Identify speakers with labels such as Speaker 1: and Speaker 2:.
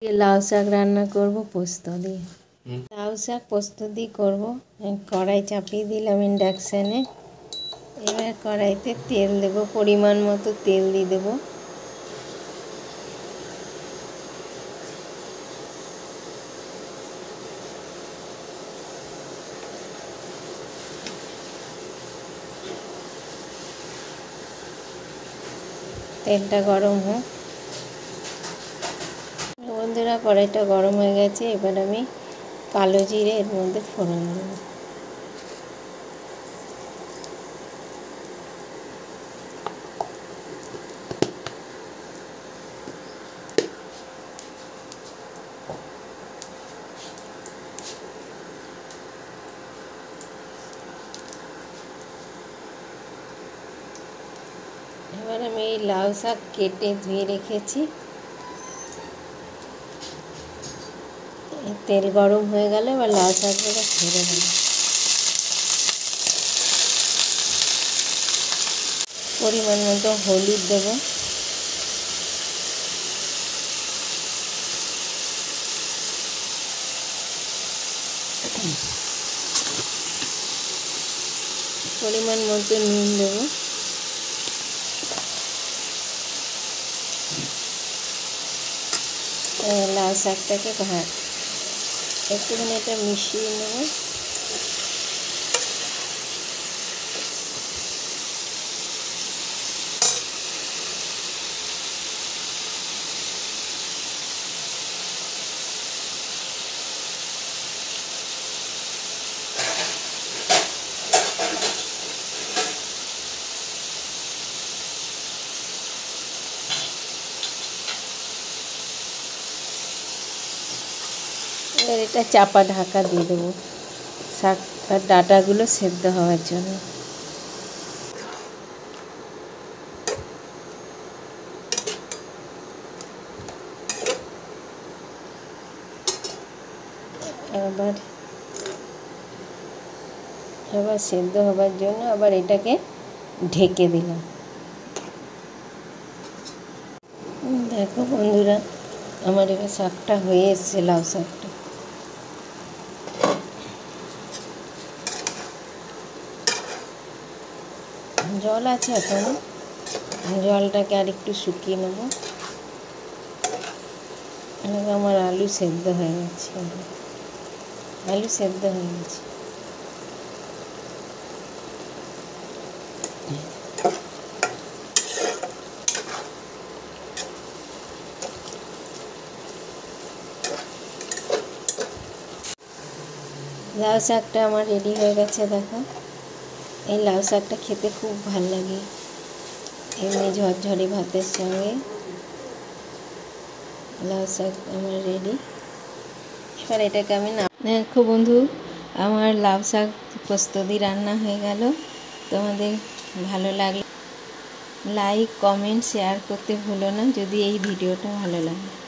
Speaker 1: লাউ শাক রান্না করব পোস্ত দিয়ে। লাউ শাক পোস্ত দিয়ে করবো। কড়াই চাপিয়ে দিলাম ইন্ডাকশানে। এবার কড়াইতে তেল দেবো, পরিমাণ মতো তেল দিয়ে দেবো। তেলটা গরম হোক। বন্ধুরা, কড়াইটা গরম হয়ে গেছে। এবার আমি কালো জিরে এর মধ্যে ফোড়ন দেবো। এবার আমি এই লাউ শাক কেটে ধুয়ে রেখেছি। তেল গরম হয়ে গেলে এবার লাউ শাকগুলো ছেড়ে দেবো। পরিমাণ মতো হলুদ দেবো। পরিমাণ মতো নুন দেবো। লাউ শাকটাকে একটুখানি এটা মিশিয়ে নেব। এবার এটা চাপা ঢাকা দিয়ে দেবো শাকটার ডাঁটাগুলো সেদ্ধ হওয়ার জন্য। এবার সেদ্ধ হবার জন্য আবার এটাকে ঢেকে দিলাম। দেখো বন্ধুরা, আমার এবার শাকটা হয়ে এসছে, লাউ শাকটা। জল আছে এখন, জলটাকে আর একটু শুকিয়ে নেব। আমার আলু সেদ্ধ হয়ে গেছে, আলু সেদ্ধ হয়ে গেছে। লাউ শাকটা আমার রেডি হয়ে গেছে। দেখো, এই লাউ শাকটা খেতে খুব ভালো লাগে এমনি ঝরঝরে ভাতের সঙ্গে। লাউ শাক আমার রেডি। এবার এটাকে আমি দেখো বন্ধু, আমার লাউ শাক পোস্ত দিয়ে রান্না হয়ে গেল। তোমাদের ভালো লাগলে লাইক, কমেন্ট, শেয়ার করতে ভুলো না যদি এই ভিডিওটা ভালো লাগে।